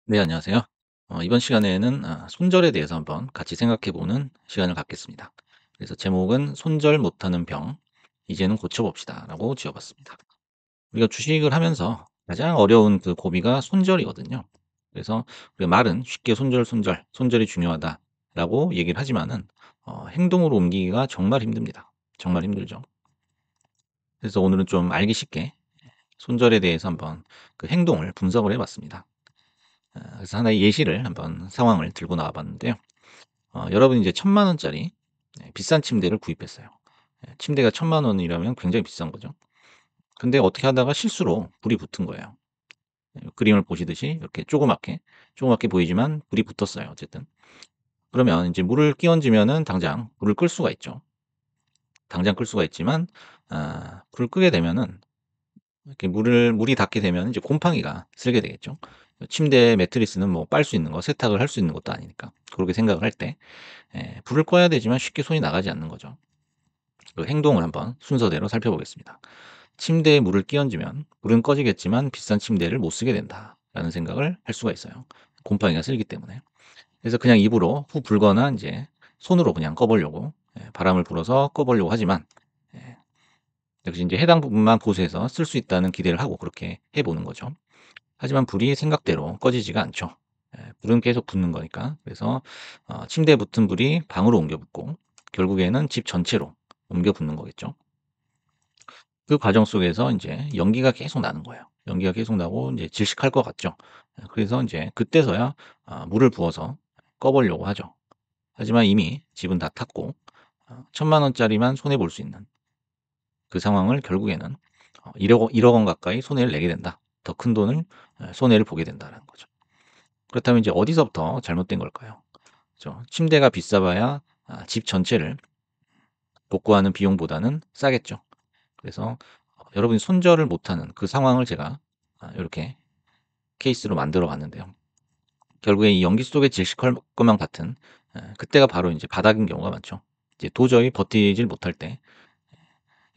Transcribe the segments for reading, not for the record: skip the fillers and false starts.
네, 안녕하세요. 이번 시간에는 손절에 대해서 한번 같이 생각해 보는 시간을 갖겠습니다. 그래서 제목은 손절 못하는 병, 이제는 고쳐봅시다라고 지어봤습니다. 우리가 주식을 하면서 가장 어려운 그 고비가 손절이거든요. 그래서 우리가 말은 쉽게 손절이 중요하다라고 얘기를 하지만은 행동으로 옮기기가 정말 힘듭니다. 정말 힘들죠. 그래서 오늘은 좀 알기 쉽게 손절에 대해서 한번 그 행동을 분석을 해봤습니다. 그래서 하나의 예시를 한번 상황을 들고 나와 봤는데요. 여러분이 이제 1,000만 원짜리 비싼 침대를 구입했어요. 침대가 1,000만 원이라면 굉장히 비싼 거죠. 근데 어떻게 하다가 실수로 불이 붙은 거예요. 그림을 보시듯이 이렇게 조그맣게 보이지만 불이 붙었어요 어쨌든. 그러면 인제 물을 끼얹으면은 당장 불을 끌 수가 있죠. 당장 끌 수가 있지만 불을 끄게 되면은 이렇게 물이 닿게 되면 이제 곰팡이가 슬게 되겠죠. 침대 매트리스는 뭐 빨 수 있는 거 세탁을 할 수 있는 것도 아니니까. 그렇게 생각을 할 때 불을 꺼야 되지만 쉽게 손이 나가지 않는 거죠. 그 행동을 한번 순서대로 살펴보겠습니다. 침대에 물을 끼얹으면 불은 꺼지겠지만 비싼 침대를 못 쓰게 된다라는 생각을 할 수가 있어요. 곰팡이가 슬기 때문에. 그래서 그냥 입으로 후 불거나 이제 손으로 그냥 꺼 보려고 바람을 불어서 꺼 보려고 하지만 예 역시 인제 해당 부분만 보수해서 쓸 수 있다는 기대를 하고 그렇게 해 보는 거죠. 하지만 불이 생각대로 꺼지지가 않죠. 불은 계속 붙는 거니까. 그래서 침대에 붙은 불이 방으로 옮겨 붙고 결국에는 집 전체로 옮겨 붙는 거겠죠. 그 과정 속에서 인제 연기가 계속 나는 거예요. 연기가 계속 나고 인제 질식할 것 같죠. 그래서 인제 그때서야 물을 부어서 꺼 보려고 하죠. 하지만 이미 집은 다 탔고 1,000만 원짜리만 손해 볼 수 있는 그 상황을 결국에는 1억 원 가까이 손해를 내게 된다. 더 큰 돈을 손해를 보게 된다라는 거죠. 그렇다면 이제 어디서부터 잘못된 걸까요? 그죠. 침대가 비싸 봐야 집 전체를 복구하는 비용보다는 싸겠죠. 그래서 여러분이 손절을 못하는 그 상황을 제가 요렇게 케이스로 만들어 봤는데요. 결국에 이 연기 속에 질식할 것만 같은 그때가 바로 인제 바닥인 경우가 많죠. 이제 도저히 버티질 못할 때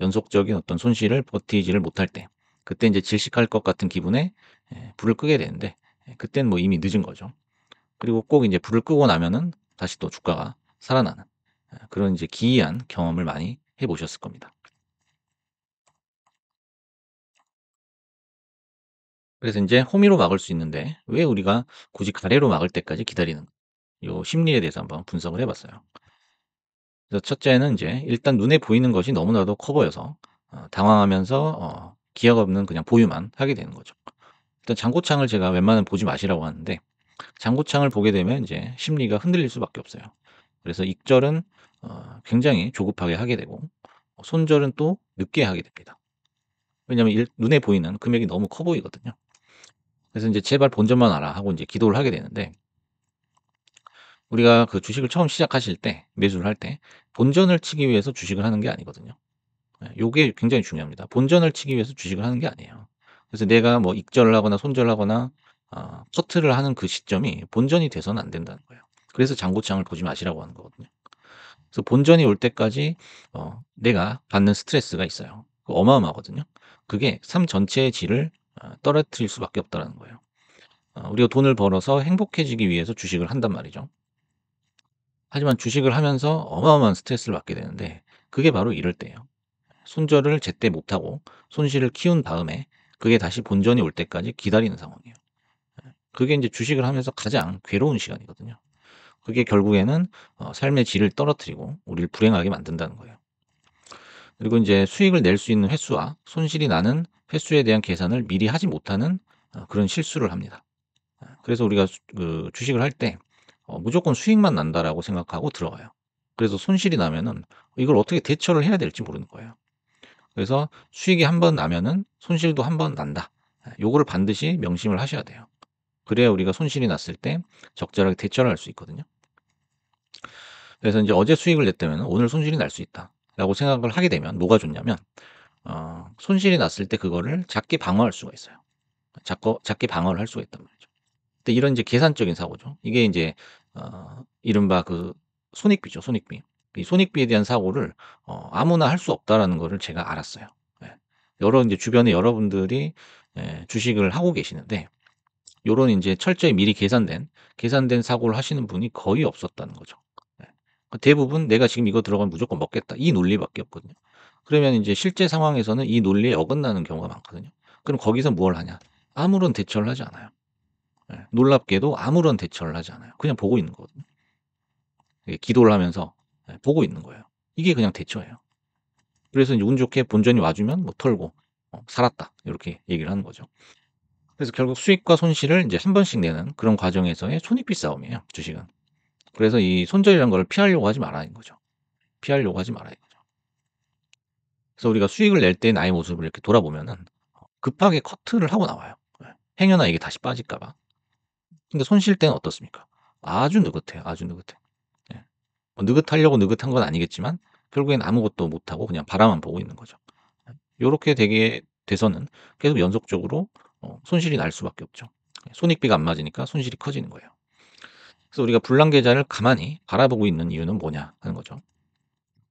연속적인 어떤 손실을 버티지를 못할 때 그때 인제 질식할 것 같은 기분에 불을 끄게 되는데 그때는 뭐 이미 늦은 거죠. 그리고 꼭 인제 불을 끄고 나면은 다시 또 주가가 살아나는 그런 이제 기이한 경험을 많이 해 보셨을 겁니다. 그래서 인제 호미로 막을 수 있는데 왜 우리가 굳이 가래로 막을 때까지 기다리는 요 심리에 대해서 한번 분석을 해 봤어요. 그래서 첫째는 인제 일단 눈에 보이는 것이 너무나도 커 보여서 당황하면서 기억 없는 그냥 보유만 하게 되는 거죠. 일단 장고창을 제가 웬만하면 보지 마시라고 하는데 장고창을 보게 되면 인제 심리가 흔들릴 수밖에 없어요. 그래서 익절은 굉장히 조급하게 하게 되고 손절은 또 늦게 하게 됩니다. 왜냐하면 눈에 보이는 금액이 너무 커 보이거든요. 그래서 인제 '제발 본전만 와라.' 하고 인제 기도를 하게 되는데 우리가 그 주식을 처음 시작하실 때 매수를 할 때 본전을 치기 위해서 주식을 하는 게 아니거든요. 요게 굉장히 중요합니다. 본전을 치기 위해서 주식을 하는 게 아니에요. 그래서 내가 뭐 익절을 하거나 손절을 하거나 커트를 하는 그 시점이 본전이 돼서는 안 된다는 거예요. 그래서 장고창을 보지 마시라고 하는 거거든요. 그래서 본전이 올 때까지 내가 받는 스트레스가 있어요. 어마어마하거든요. 그게 삶 전체의 질을 떨어뜨릴 수밖에 없다라는 거예요. 우리가 돈을 벌어서 행복해지기 위해서 주식을 한단 말이죠. 하지만 주식을 하면서 어마어마한 스트레스를 받게 되는데 그게 바로 이럴 때예요. 손절을 제때 못하고 손실을 키운 다음에 그게 다시 본전이 올 때까지 기다리는 상황이에요. 그게 인제 주식을 하면서 가장 괴로운 시간이거든요. 그게 결국에는 삶의 질을 떨어뜨리고 우리를 불행하게 만든다는 거예요. 그리고 인제 수익을 낼 수 있는 횟수와 손실이 나는 횟수에 대한 계산을 미리 하지 못하는 그런 실수를 합니다. 그래서 우리가 주식을 할 때 '무조건 수익만 난다.'라고 생각하고 들어가요. 그래서 손실이 나면은 이걸 어떻게 대처를 해야 될지 모르는 거예요. 그래서 수익이 한 번 나면은 손실도 한 번 난다. 요거를 반드시 명심을 하셔야 돼요. 그래야 우리가 손실이 났을 때 적절하게 대처를 할 수 있거든요. 그래서 인제 '어제 수익을 냈다면은 오늘 손실이 날 수 있다.'라고 생각을 하게 되면 뭐가 좋냐면 손실이 났을 때 그거를 작게 방어할 수가 있어요. 작게 방어를 할 수가 있단 말이죠. 근데 이런 이제 계산적인 사고죠. 이게 인제 이른바 그 손익비죠, 손익비. 이 손익비에 대한 사고를 아무나 할 수 없다라는 거를 제가 알았어요. 예. 여러 인제 주변에 여러분들이 주식을 하고 계시는데 요런 인제 철저히 미리 계산된 사고를 하시는 분이 거의 없었다는 거죠. 예. 대부분 '내가 지금 이거 들어가면 무조건 먹겠다.' 이 논리밖에 없거든요. 그러면 인제 실제 상황에서는 이 논리에 어긋나는 경우가 많거든요. 그럼 거기서 뭘 하냐? 아무런 대처를 하지 않아요. 예. 놀랍게도 아무런 대처를 하지 않아요. 그냥 보고 있는 거거든요. 예, 기도를 하면서 보고 있는 거예요. 이게 그냥 대처예요. 그래서 인제 운 좋게 본전이 와 주면 뭐 털고 '살았다.' 요렇게 얘기를 하는 거죠. 그래서 결국 수익과 손실을 인제 한 번씩 내는 그런 과정에서의 손익비 싸움이에요, 주식은. 그래서 이 손절이라는 거를 피하려고 하지 말라는 거죠. 피하려고 하지 말아야 죠. 그래서 우리가 수익을 낼 때 나의 모습을 이렇게 돌아보면은 급하게 커트를 하고 나와요. 예. 행여나 이게 다시 빠질까 봐. 근데 손실 때는 어떻습니까? 아주 느긋해요, 아주 느긋해. 예. 뭐 느긋하려고 느긋한 건 아니겠지만 결국엔 아무것도 못하고 그냥 바라만 보고 있는 거죠. 예. 요렇게 되게 돼서는 계속 연속적으로 손실이 날 수밖에 없죠. 예. 손익비가 안 맞으니까 손실이 커지는 거예요. 그래서 우리가 불량계좌를 가만히 바라보고 있는 이유는 뭐냐 하는 거죠.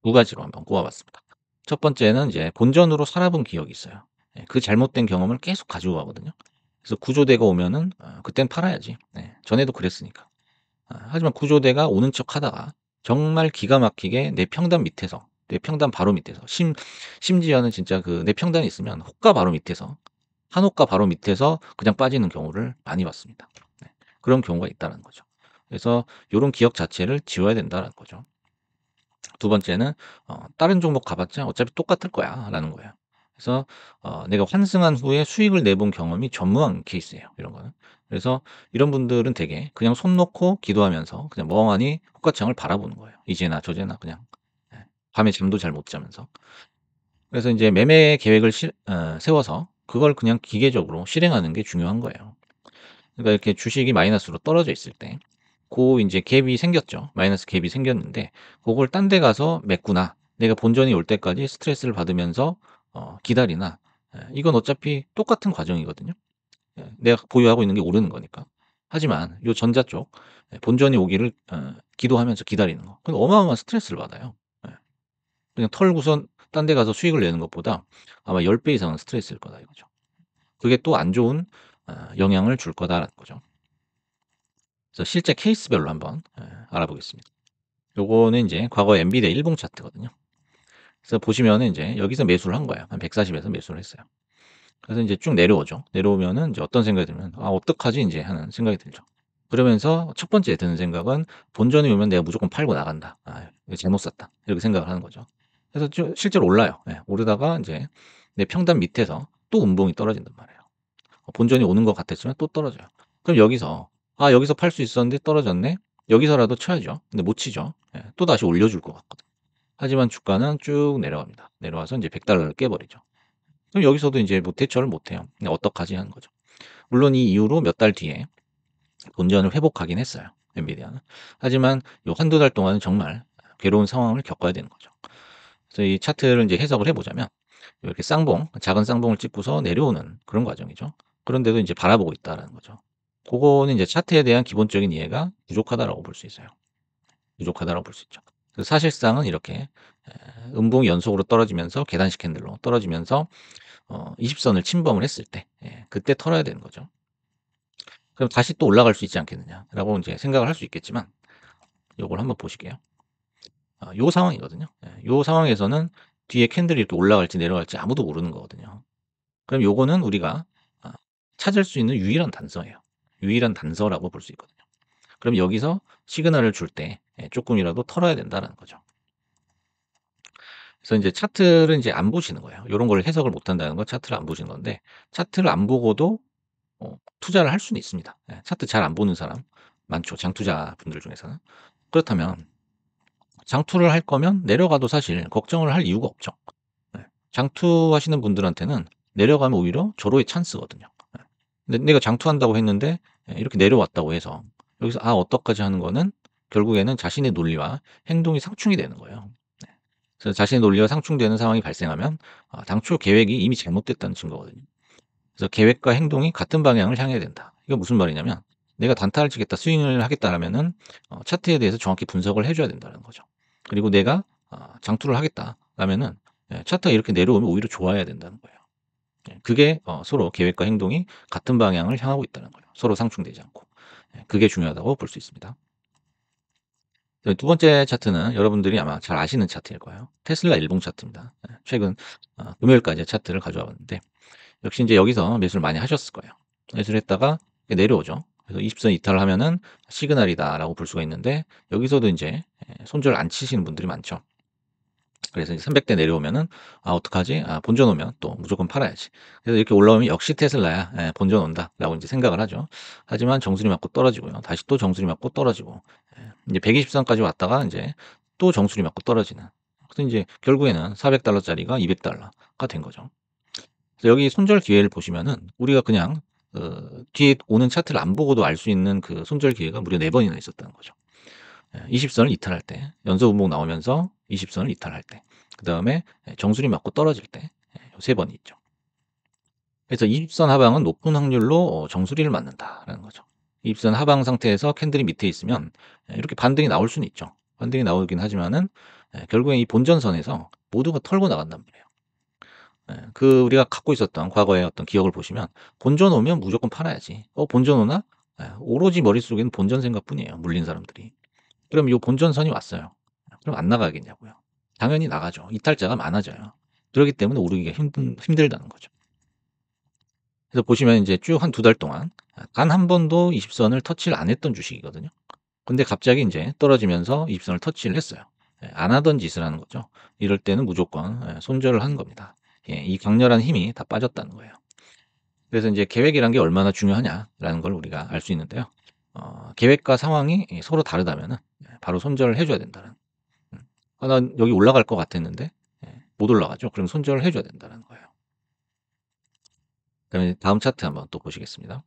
두 가지로 한번 꼽아 봤습니다. 첫 번째는 이제 본전으로 살아본 기억이 있어요. 예, 그 잘못된 경험을 계속 가지고 가거든요. 그래서 구조대가 오면은 그땐 팔아야지. 네. 전에도 그랬으니까. 하지만 구조대가 오는 척하다가 정말 기가 막히게 내 평단 밑에서 내 평단 바로 밑에서 심지어는 진짜 그 내 평단이 있으면 호가 바로 밑에서 한 호가 바로 밑에서 그냥 빠지는 경우를 많이 봤습니다. 네. 그런 경우가 있다는 거죠. 그래서 요런 기억 자체를 지워야 된다는 거죠. 두 번째는 "다른 종목 가 봤자 어차피 똑같을 거야."라는 거예요. 그래서 내가 환승한 후에 수익을 내본 경험이 전무한 케이스예요, 이런 거는. 그래서 이런 분들은 되게 그냥 손 놓고 기도하면서 그냥 멍하니 호가창을 바라보는 거예요. 이제나 저제나 그냥. 예. 밤에 잠도 잘 못 자면서. 그래서 인제 매매 계획을 세워서 그걸 그냥 기계적으로 실행하는 게 중요한 거예요. 그러니까 이렇게 주식이 마이너스로 떨어져 있을 때 고 인제 갭이 생겼죠. 마이너스 갭이 생겼는데 고걸 '딴 데 가서 맺구나. 내가 본전이 올 때까지 스트레스를 받으면서 기다리나.' 이건 어차피 똑같은 과정이거든요. 예. 내가 보유하고 있는 게 오르는 거니까. 하지만 요 전자 쪽 본전이 오기를 기도하면서 기다리는 거. 그건 어마어마한 스트레스를 받아요. 예. 그냥 털고선 딴 데 가서 수익을 내는 것보다 아마 10배 이상은 스트레스일 거다 이거죠. 그게 또 안 좋은 영향을 줄 거다라는 거죠. 그래서 실제 케이스별로 한번 알아보겠습니다. 요거는 인제 과거 엔비디아 일봉 차트거든요. 그래서 보시면은 인제 여기서 매수를 한 거예요. 한 140 에서 매수를 했어요. 그래서 인제 쭉 내려오죠. 내려오면은 인제 어떤 생각이 들면 '아 어떡하지?' 인제 하는 생각이 들죠. 그러면서 첫 번째 드는 생각은 '본전이 오면 내가 무조건 팔고 나간다. 아 이거 잘못 샀다.' 이렇게 생각을 하는 거죠. 그래서 쭉 실제로 올라요. 예. 오르다가 인제 내 평단 밑에서 또 음봉이 떨어진단 말이에요. 본전이 오는 것 같았지만 또 떨어져요. 그럼 여기서 '아 여기서 팔 수 있었는데 떨어졌네.' 여기서라도 쳐야죠. 근데 못 치죠. 예. 또다시 올려줄 것 같거든. 하지만 주가는 쭉 내려갑니다. 내려와서 인제 100 달러를 깨버리죠. 그럼 여기서도 인제 뭐 대처를 못 해요. 그냥 '어떡하지?' 하는 거죠. 물론 이 이후로 몇 달 뒤에 본전을 회복하긴 했어요, 엔비디아는. 하지만 요 한두 달 동안은 정말 괴로운 상황을 겪어야 되는 거죠. 그래서 이 차트를 인제 해석을 해 보자면 이렇게 쌍봉, 작은 쌍봉을 찍고서 내려오는 그런 과정이죠. 그런데도 인제 바라보고 있다라는 거죠. 고거는 인제 차트에 대한 기본적인 이해가 부족하다라고 볼 수 있어요. 부족하다라고 볼 수 있죠. 그래서 사실상은 이렇게 음봉이 연속으로 떨어지면서 계단식 캔들로 떨어지면서 20 선을 침범을 했을 때 그때 털어야 되는 거죠. 그럼 '다시 또 올라갈 수 있지 않겠느냐.'라고 인제 생각을 할 수 있겠지만 요걸 한번 보실게요. 요 상황이거든요. 예. 요 상황에서는 뒤에 캔들이 이렇게 올라갈지 내려갈지 아무도 모르는 거거든요. 그럼 요거는 우리가 아 찾을 수 있는 유일한 단서예요. 유일한 단서라고 볼 수 있거든요. 그럼 여기서 시그널을 줄 때 쪼끔이라도 털어야 된다라는 거죠. 그래서 인제 차트를 인제 안 보시는 거예요. 요런 걸 해석을 못 한다는 건 차트를 안 보시는 건데 차트를 안 보고도 투자를 할 수는 있습니다. 예. 차트 잘 안 보는 사람 많죠, 장투자분들 중에서는. 그렇다면 장투를 할 거면 내려가도 사실 걱정을 할 이유가 없죠. 예. 장투하시는 분들한테는 내려가면 오히려 절호의 찬스거든요. 예. 근데 내가 장투한다고 했는데 이렇게 내려왔다고 해서 여기서 '아 어떡하지?' 하는 거는 결국에는 자신의 논리와 행동이 상충이 되는 거예요. 네. 그래서 자신의 논리가 상충되는 상황이 발생하면 당초 계획이 이미 잘못됐다는 증거거든요. 그래서 계획과 행동이 같은 방향을 향해야 된다. 이게 무슨 말이냐면 내가 단타를 치겠다, 스윙을 하겠다라면은 차트에 대해서 정확히 분석을 해 줘야 된다는 거죠. 그리고 내가 장투를 하겠다라면은 차트가 이렇게 내려오면 오히려 좋아야 된다는 거예요. 예. 그게 서로 계획과 행동이 같은 방향을 향하고 있다는 거예요. 서로 상충되지 않고. 그게 중요하다고 볼 수 있습니다. 두 번째 차트는 여러분들이 아마 잘 아시는 차트일 거예요. 테슬라 일봉 차트입니다. 최근 금요일까지의 차트를 가져와 봤는데 역시 인제 여기서 매수를 많이 하셨을 거예요. 매수를 했다가 내려오죠. 그래서 20선 이탈을 하면은 '시그널이다.'라고 볼 수가 있는데 여기서도 인제 손절 안 치시는 분들이 많죠. 그래서 이제 300대 내려오면은 '아 어떡하지? 아 본전 오면 또 무조건 팔아야지.' 그래서 이렇게 올라오면 '역시 테슬라야. 본전 온다.'라고 인제 생각을 하죠. 하지만 정수리 맞고 떨어지고요. 다시 또 정수리 맞고 떨어지고 인제 120 선까지 왔다가 인제 또 정수리 맞고 떨어지는. 그래서 인제 결국에는 $400 짜리가 $200 가 된 거죠. 그래서 여기 손절 기회를 보시면은 우리가 그냥 뒤에 오는 차트를 안 보고도 알 수 있는 그 손절 기회가 무려 4 번이나 있었다는 거죠. 20 선을 이탈할 때, 연속 음봉 나오면서 20 선을 이탈할 때, 그다음에 정수리 맞고 떨어질 때, 요 3 번이 있죠. 그래서 20선 하방은 높은 확률로 정수리를 맞는다라는 거죠. 20선 하방 상태에서 캔들이 밑에 있으면 이렇게 반등이 나올 수는 있죠. 반등이 나오긴 하지만은 결국엔 이 본전선에서 모두가 털고 나간단 말이에요. 그 우리가 갖고 있었던 과거의 어떤 기억을 보시면 본전 오면 무조건 팔아야지. 본전 오나? 오로지 머릿속에는 본전 생각뿐이에요, 물린 사람들이. 그럼 요 본전선이 왔어요. 그럼 안 나가겠냐고요. 당연히 나가죠. 이탈자가 많아져요. 그러기 때문에 오르기가 힘들다는 거죠. 그래서 보시면 인제 쭉 한 2달 동안 단 한 번도 20 선을 터치를 안 했던 주식이거든요. 근데 갑자기 인제 떨어지면서 20 선을 터치를 했어요. 안 하던 짓을 하는 거죠. 이럴 때는 무조건 손절을 하는 겁니다. 이 강렬한 힘이 다 빠졌다는 거예요. 그래서 인제 계획이란 게 얼마나 중요하냐라는 걸 우리가 알 수 있는데요. 계획과 상황이 서로 다르다면은 바로 손절을 해 줘야 된다는. 음. '아 난 여기 올라갈 것 같았는데 못 올라가죠.' 그럼 손절을 해 줘야 된다는 거예요. 그다음에 다음 차트 한번 또 보시겠습니다.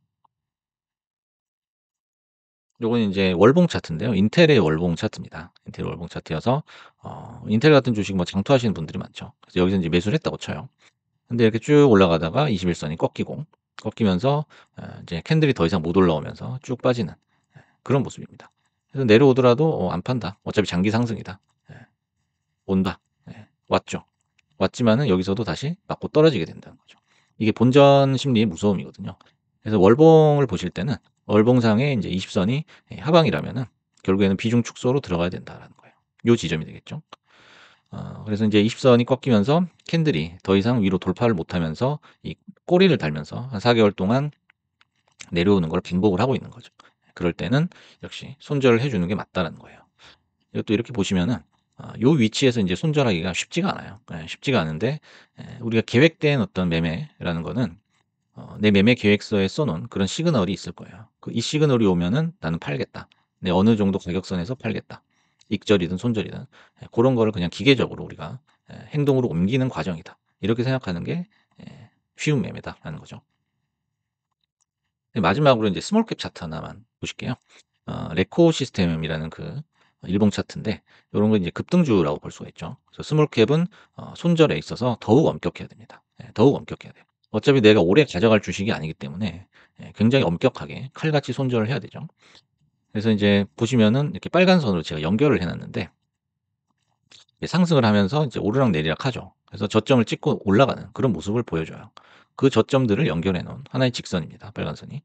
요건 인제 월봉 차트인데요. 인텔의 월봉 차트입니다. 인텔 월봉 차트여서 인텔 같은 주식 뭐 장투하시는 분들이 많죠. 그래서 여기서 인제 매수를 했다고 쳐요. 근데 이렇게 쭉 올라가다가 21 선이 꺾이고 꺾이면서 이제 캔들이 더 이상 못 올라오면서 쭉 빠지는 그런 모습입니다. 그래서 내려오더라도 안 판다. 어차피 장기 상승이다. 예. 온다. 왔죠. 왔지만은 여기서도 다시 맞고 떨어지게 된다는 거죠. 이게 본전 심리의 무서움이거든요. 그래서 월봉을 보실 때는 월봉상에 인제 20 선이 하방이라면은 결국에는 비중 축소로 들어가야 된다라는 거예요. 요 지점이 되겠죠. 그래서 인제 20 선이 꺾이면서 캔들이 더 이상 위로 돌파를 못하면서 이 꼬리를 달면서 한 4 개월 동안 내려오는 걸 반복을 하고 있는 거죠. 그럴 때는 역시 손절을 해 주는 게 맞다라는 거예요. 이것도 이렇게 보시면은 요 위치에서 인제 손절하기가 쉽지가 않아요. 쉽지가 않은데 우리가 계획된 어떤 매매라는 거는 내 매매 계획서에 써 놓은 그런 시그널이 있을 거예요. 이 시그널이 오면은 '나는 팔겠다. 내 어느 정도 가격선에서 팔겠다.' 익절이든 손절이든 고런 거를 그냥 기계적으로 우리가 행동으로 옮기는 과정이다. 이렇게 생각하는 게 쉬운 매매다라는 거죠. 마지막으로 인제 스몰 캡 차트 하나만 보실게요. 레코 시스템이라는 그 일봉 차트인데 요런 건 이제 급등주라고 볼 수가 있죠. 그래서 스몰 캡은 손절에 있어서 더욱 엄격해야 됩니다. 더욱 엄격해야 돼요. 어차피 내가 오래 가져갈 주식이 아니기 때문에 굉장히 엄격하게 칼같이 손절을 해야 되죠. 그래서 인제 보시면은 이렇게 빨간 선으로 제가 연결을 해 놨는데 상승을 하면서 이제 오르락내리락 하죠. 그래서 저점을 찍고 올라가는 그런 모습을 보여줘요. 그 저점들을 연결해 놓은 하나의 직선입니다, 빨간 선이.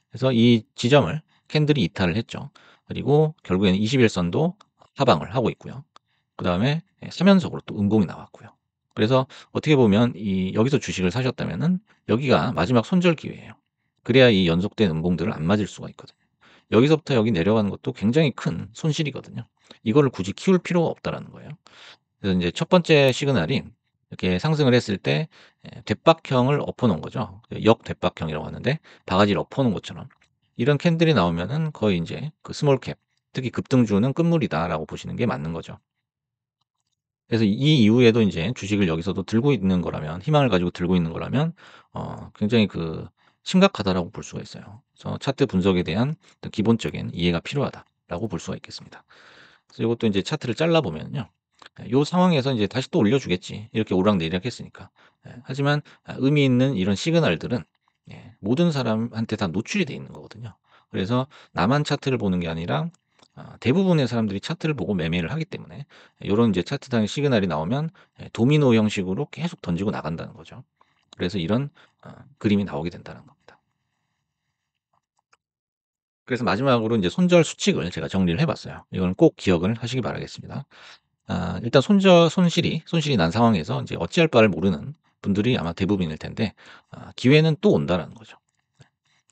그래서 이 지점을 캔들이 이탈을 했죠. 그리고 결국에는 21 선도 하방을 하고 있고요. 그다음에 3 연속으로 또 음봉이 나왔고요. 그래서 어떻게 보면 이 여기서 주식을 사셨다면은 여기가 마지막 손절 기회예요. 그래야 이 연속된 음봉들을 안 맞을 수가 있거든요. 여기서부터 여기 내려가는 것도 굉장히 큰 손실이거든요. 이거를 굳이 키울 필요가 없다라는 거예요. 그래서 인제 첫 번째 시그널이 이렇게 상승을 했을 때 뎨박형을 엎어 놓은 거죠. 그 역뎨박형이라고 하는데 바가지를 엎어 놓은 것처럼 이런 캔들이 나오면은 거의 인제 그 스몰 캡 특히 급등주는 끝물이다라고 보시는 게 맞는 거죠. 그래서 이 이후에도 인제 주식을 여기서도 들고 있는 거라면 희망을 가지고 들고 있는 거라면 굉장히 그 심각하다라고 볼 수가 있어요. 그래서 차트 분석에 대한 어떤 기본적인 이해가 필요하다라고 볼 수가 있겠습니다. 그래서 요것도 인제 차트를 잘라 보면요. 요 상황에서 인제 다시 또 올려주겠지. 이렇게 오락내리락 했으니까. 하지만 의미 있는 이런 시그널들은 모든 사람한테 다 노출이 돼 있는 거거든요. 그래서 나만 차트를 보는 게 아니라 대부분의 사람들이 차트를 보고 매매를 하기 때문에 요런 이제 차트상의 시그널이 나오면 도미노 형식으로 계속 던지고 나간다는 거죠. 그래서 이런 그림이 나오게 된다는 겁니다. 그래서 마지막으로 인제 손절 수칙을 제가 정리를 해 봤어요. 이거는 꼭 기억을 하시기 바라겠습니다. 일단 손실이 난 상황에서 인제 어찌할 바를 모르는 분들이 아마 대부분일 텐데, 기회는 또 온다라는 거죠.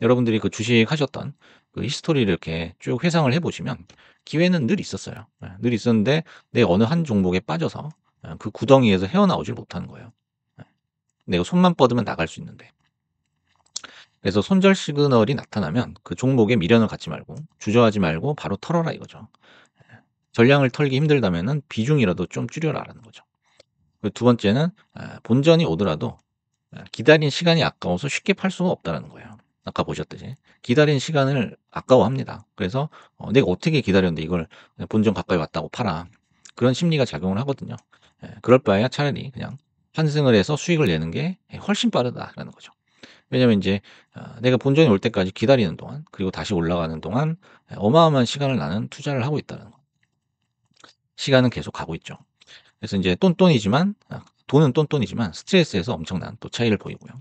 여러분들이 그 주식하셨던 그 히스토리를 이렇게 쭉 회상을 해 보시면 기회는 늘 있었어요. 늘 있었는데 내가 어느 한 종목에 빠져서 그 구덩이에서 헤어나오질 못하는 거예요. 예. 내가 손만 뻗으면 나갈 수 있는데. 그래서 손절 시그널이 나타나면 그 종목에 미련을 갖지 말고 주저하지 말고 바로 털어라 이거죠. 전량을 털기 힘들다면은 비중이라도 좀 줄여라라는 거죠. 그 두 번째는 본전이 오더라도 기다린 시간이 아까워서 쉽게 팔 수가 없다라는 거예요. 아까 보셨듯이. 기다린 시간을 아까워합니다. 그래서 '내가 어떻게 기다렸는데 이걸 본전 가까이 왔다고 팔아.' 그런 심리가 작용을 하거든요. 그럴 바에야 차라리 그냥 환승을 해서 수익을 내는 게 훨씬 빠르다라는 거죠. 왜냐면 인제 내가 본전이 올 때까지 기다리는 동안, 그리고 다시 올라가는 동안 어마어마한 시간을 나는 투자를 하고 있다는 거. 시간은 계속 가고 있죠. 그래서 인제 똔똔이지만 돈은 똔똔이지만 스트레스에서 엄청난 또 차이를 보이고요.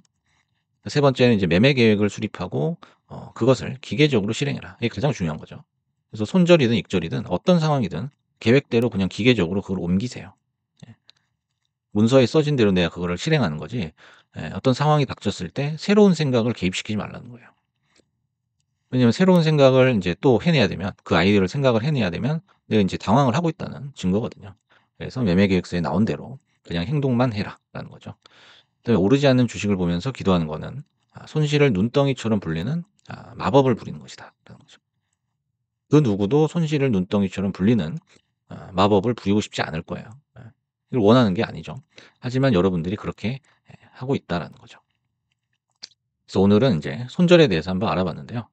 세 번째는 이제 매매 계획을 수립하고 그것을 기계적으로 실행해라. 이게 가장 중요한 거죠. 그래서 손절이든 익절이든 어떤 상황이든 계획대로 그냥 기계적으로 그걸 옮기세요. 예. 문서에 써진 대로 내가 그거를 실행하는 거지, 어떤 상황이 닥쳤을 때 새로운 생각을 개입시키지 말라는 거예요. 왜냐면 새로운 생각을 인제 또 해내야 되면, 그 아이디어를 생각을 해내야 되면 내가 인제 당황을 하고 있다는 증거거든요. 그래서 매매 계획서에 나온 대로 그냥 행동만 해라라는 거죠. 그다음에 오르지 않는 주식을 보면서 기도하는 거는 손실을 눈덩이처럼 불리는 마법을 부리는 것이다라는 거죠. 그 누구도 손실을 눈덩이처럼 불리는 마법을 부리고 싶지 않을 거예요. 예. 이걸 원하는 게 아니죠. 하지만 여러분들이 그렇게 하고 있다라는 거죠. 그래서 오늘은 인제 손절에 대해서 한번 알아봤는데요.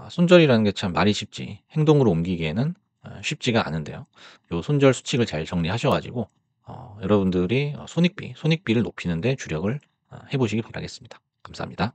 손절이라는 게 참 말이 쉽지 행동으로 옮기기에는 쉽지가 않은데요. 요 손절 수칙을 잘 정리하셔 가지고 여러분들이 손익비를 높이는 데 주력을 해 보시기 바라겠습니다. 감사합니다.